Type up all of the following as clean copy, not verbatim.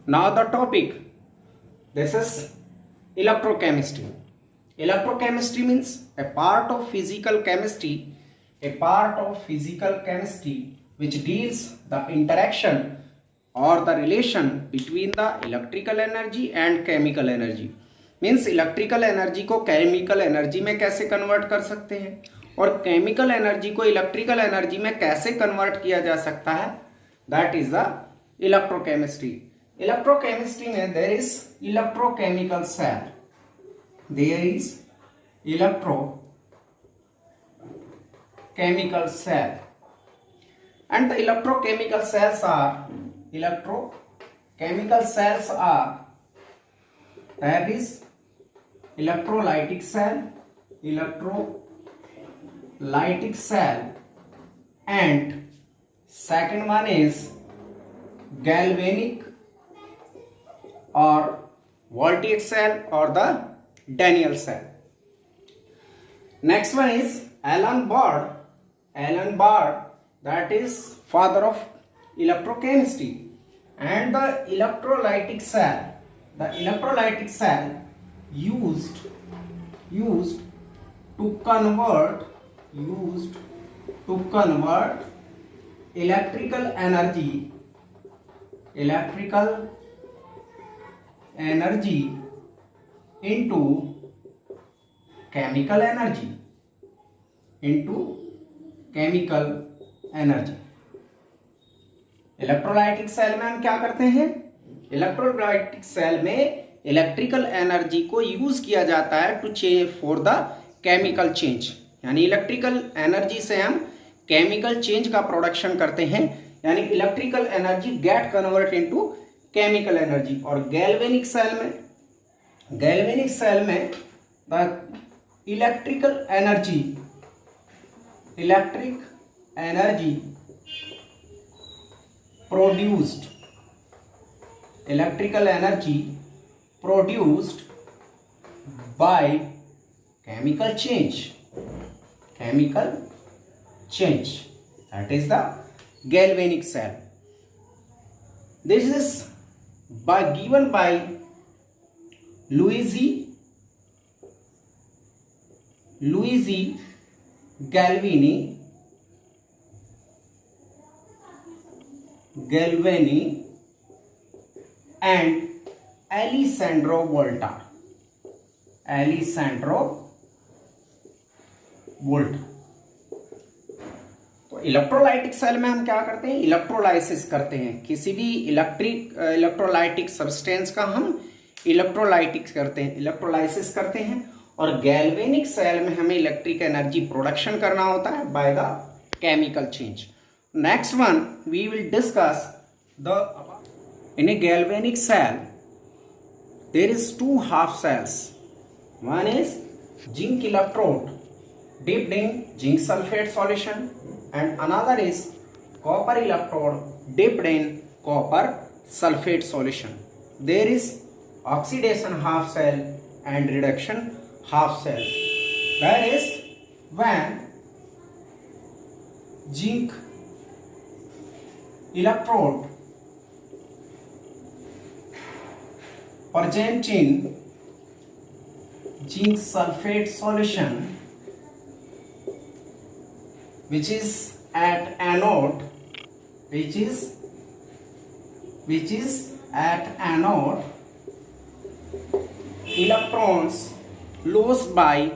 Now the topic, this is electrochemistry. Electrochemistry means a part of physical chemistry, which deals the interaction or the relation between the electrical energy and chemical energy. Means electrical energy को chemical energy में कैसे convert कर सकते हैं और chemical energy को electrical energy में कैसे कन्वर्ट किया जा सकता है, that is the electrochemistry. Electrochemistry में there is electrochemical cell, there is electrochemical cell and the electrochemical cells are there is electrolytic cell and second one is galvanic or voltaic cell or the Daniell cell. Next one is Alan Bard, that is father of electrochemistry, and the electrolytic cell used to convert electrical energy into chemical energy. Electrolytic cell में हम क्या करते हैं, electrolytic cell में electrical energy को use किया जाता है to change for the chemical change. यानी इलेक्ट्रिकल एनर्जी से हम केमिकल चेंज का प्रोडक्शन करते हैं, यानी electrical energy get convert into chemical energy. और गैल्वेनिक सेल में the electric energy produced by chemical change, that is the galvanic cell. This is given by Luigi Galvani and Alessandro Volta. तो electrolytic cell में हम क्या करते हैं, electrolysis करते हैं. किसी भी इलेक्ट्रोलाइटिक सब्सटेंस का हम इलेक्ट्रोलाइसिस करते हैं. और गैल्वेनिक सेल में हमें इलेक्ट्रिक एनर्जी प्रोडक्शन करना होता है by the chemical change. Next one we will discuss in a galvanic cell there is two half cells. One is zinc electrode dipped in zinc sulfate solution and another is copper electrode dipped in copper sulfate solution. There is oxidation half cell and reduction half cell. That is when zinc electrode present in zinc sulfate solution, which is at anode, electrons lost by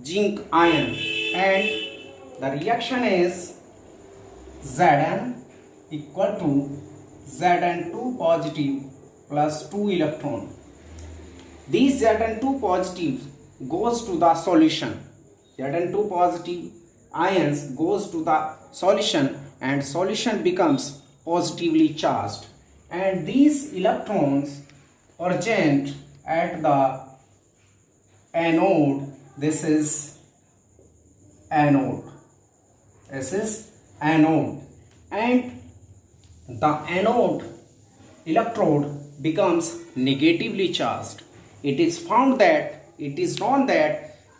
zinc ion, and the reaction is Zn equal to Zn2 positive plus 2 electron. These Zn2 positive goes to the solution. Zn2 positive ions goes to the solution and solution becomes positively charged. And these electrons present at the anode. This is anode. And the anode electrode becomes negatively charged. It is known that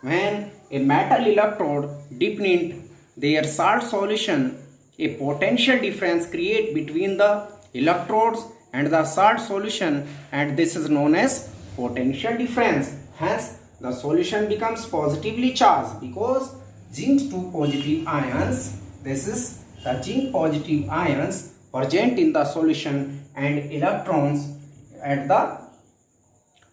when a metal electrode dipped in their salt solution, a potential difference creates between the electrodes and the salt solution, and this is known as potential difference. Hence, the solution becomes positively charged because zinc 2 positive ions, this is the zinc positive ions present in the solution and electrons at the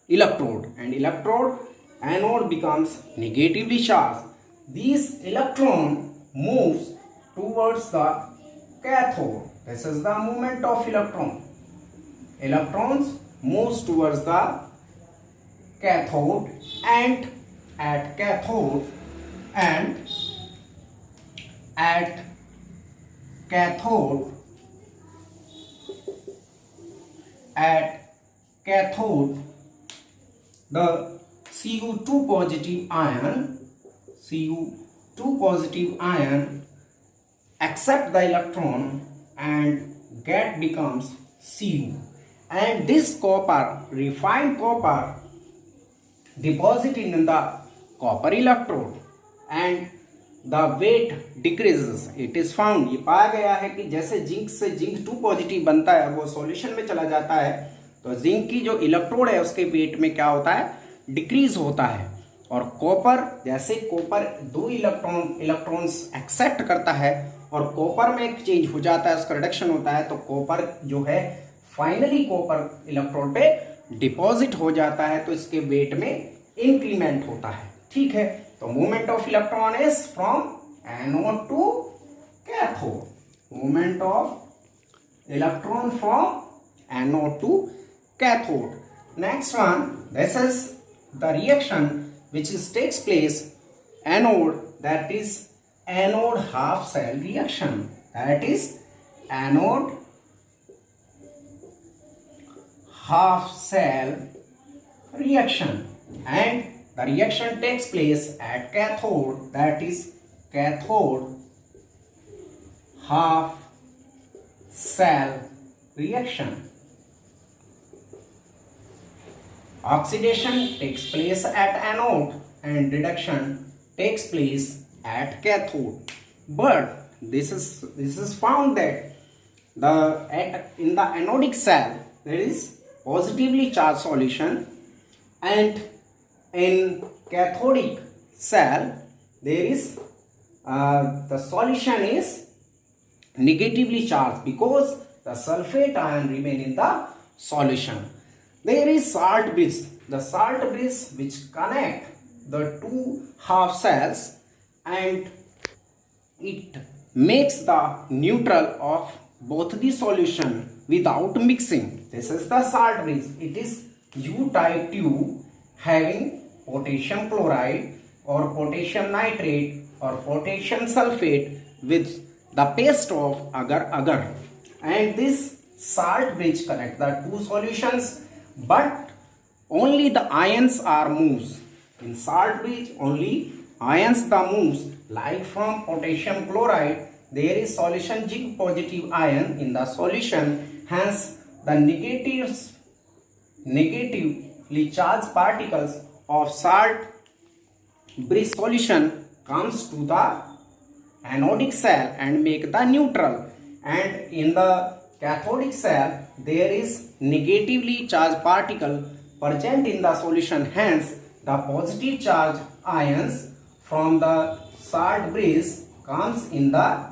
electrode, and electrode anode becomes negatively charged. This electron moves towards the cathode. This is the movement of electron. Electrons moves towards the cathode, and at cathode the Cu2 positive ion accept the electron and get becomes Cu, and this copper, refined copper, deposited in the copper electrode and the weight decreases. It is found, ये पाया गया है कि जैसे zinc से zinc 2 positive बनता है, वो सॉल्यूशन में चला जाता है, तो जिंक की जो इलेक्ट्रोड है उसके वेट में क्या होता है, डिक्रीज होता है। और कॉपर, जैसे कॉपर 2 इलेक्ट्रॉन्स एक्सेप्ट करता है और कॉपर में एक चेंज हो जाता है, उसका रिडक्शन होता है, तो कॉपर जो है फाइनली कॉपर इलेक्ट्रोड पे डिपॉजिट हो जाता है, तो इसके वेट में इंक्रीमेंट होता है। ठीक है, तो movement of electron is from anode to cathode, movement of electron from anode to cathode. Next one, this is the reaction which takes place anode, that is anode half cell reaction, that is anode half cell reaction, and the reaction takes place at cathode, that is cathode half cell reaction. Oxidation takes place at anode and reduction takes place at cathode. But this is found that in the anodic cell there is positively charged solution, and in cathodic cell there is the solution is negatively charged because the sulfate ion remain in the solution. There is salt bridge, the salt bridge which connect the two half cells, and it makes the neutral of both the solution without mixing. This is the salt bridge. It is U-type tube having potassium chloride or potassium nitrate or potassium sulfate with the paste of agar, and this salt bridge connect the two solutions, but only the ions are moves. In salt bridge only ions the moves, like from potassium chloride there is solution zinc positive ion in the solution, hence the negatively charged particles of salt bridge solution comes to the anodic cell and make the neutral, and in the cathodic cell there is negatively charged particle present in the solution, hence the positive charge ions from the salt bridge comes in the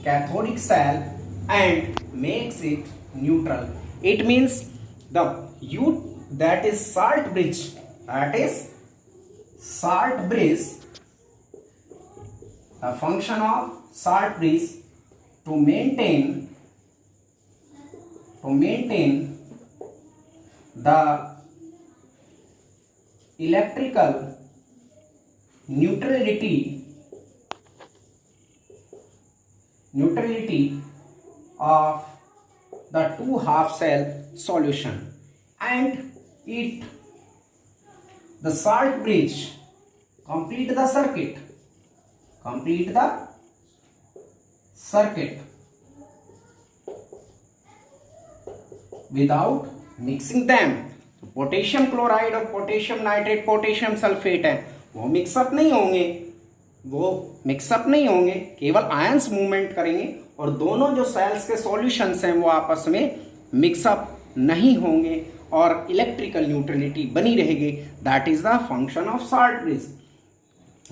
cathodic cell and makes it neutral. It means the U, that is salt bridge, the function of salt bridge to maintain the electrical neutrality of the two half cell solution, and the salt bridge complete the circuit without mixing them. Potassium chloride और potassium nitrate, potassium sulphate है, वो mix up नहीं होंगे, केवल ions movement करेंगे और दोनों जो सेल्स के सॉल्यूशंस हैं वो आपस में मिक्सअप नहीं होंगे और इलेक्ट्रिकल न्यूट्रलिटी बनी रहेगी. That is the function of salt bridge.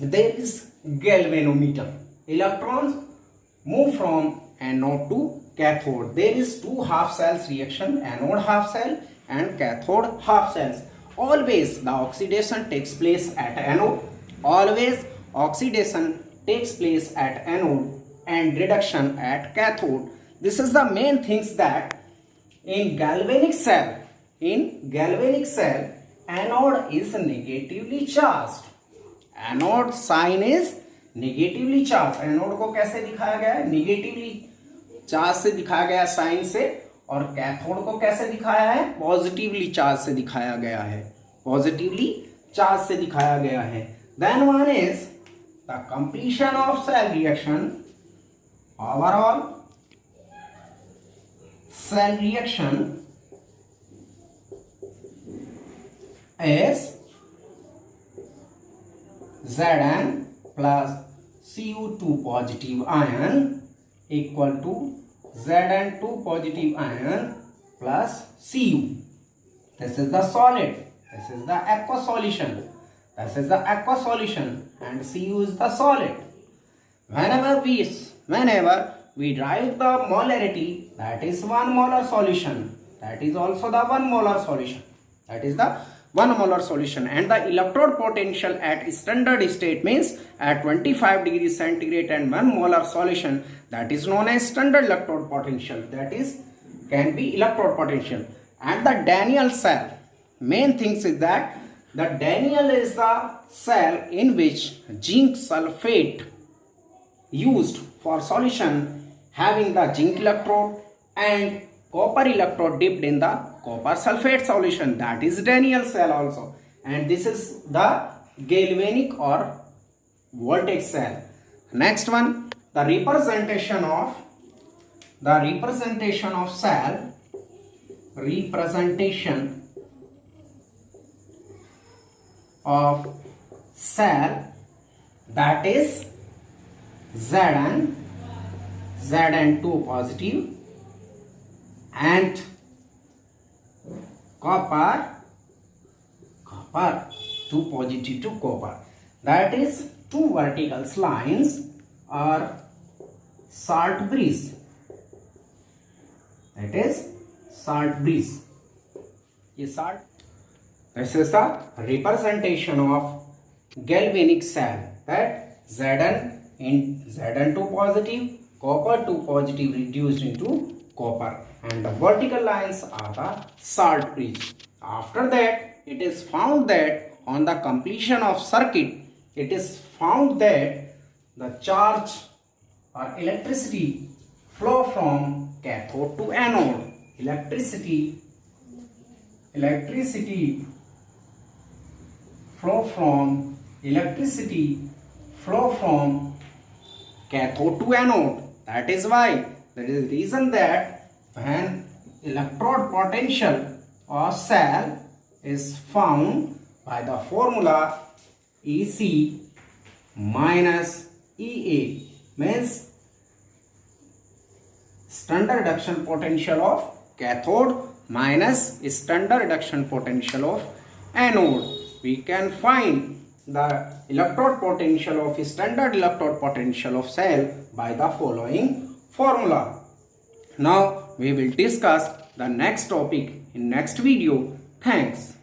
There is galvanometer. Electrons move from anode to cathode. There is two half cells reaction, anode half cell and cathode half cells. Always the oxidation takes place at anode. Always oxidation takes place at anode and reduction at cathode. This is the main things that in galvanic cell, anode is negatively charged. Anode sign is negatively charge. Anode को कैसे दिखाया गया है? Negatively charge से दिखाया गया sign से. और कैथोड को कैसे दिखाया है? पॉजिटिवली चार्ज से दिखाया गया है. पॉजिटिवली चार्ज से दिखाया गया है. Then one is the completion of cell reaction. Overall cell reaction is Zn plus Cu2 positive ion equal to Zn2 positive ion plus Cu. This is the solid. This is the aqueous solution. This is the aqueous solution and Cu is the solid. Whenever we derive the molarity, that is 1 molar solution. That is also the 1 molar solution. That is the 1 molar solution. And the electrode potential at standard state means at 25 degrees centigrade and 1 molar solution, that is known as standard electrode potential. That is can be electrode potential. And the Daniell cell, main things is that the Daniell is the cell in which zinc sulfate used for solution having the zinc electrode and copper electrode dipped in the copper sulfate solution. That is Daniell cell also. And this is the galvanic or voltaic cell. Next one, the representation of cell. Representation of cell, that is Zn2 positive and copper 2 positive to copper. That is two vertical lines or salt bridge. That is salt bridge. This is the representation of galvanic cell. That Zn2 positive, copper 2 positive reduced into copper, and the vertical lines are the salt bridge. After that, it is found that on the completion of circuit, it is found that the charge or electricity flow from cathode to anode. Electricity flow from cathode to anode. That is the reason that when electrode potential of cell is found by the formula EC minus EA, means standard reduction potential of cathode minus standard reduction potential of anode. We can find the electrode potential of standard electrode potential of cell by the following formula. Now we will discuss the next topic in next video. Thanks.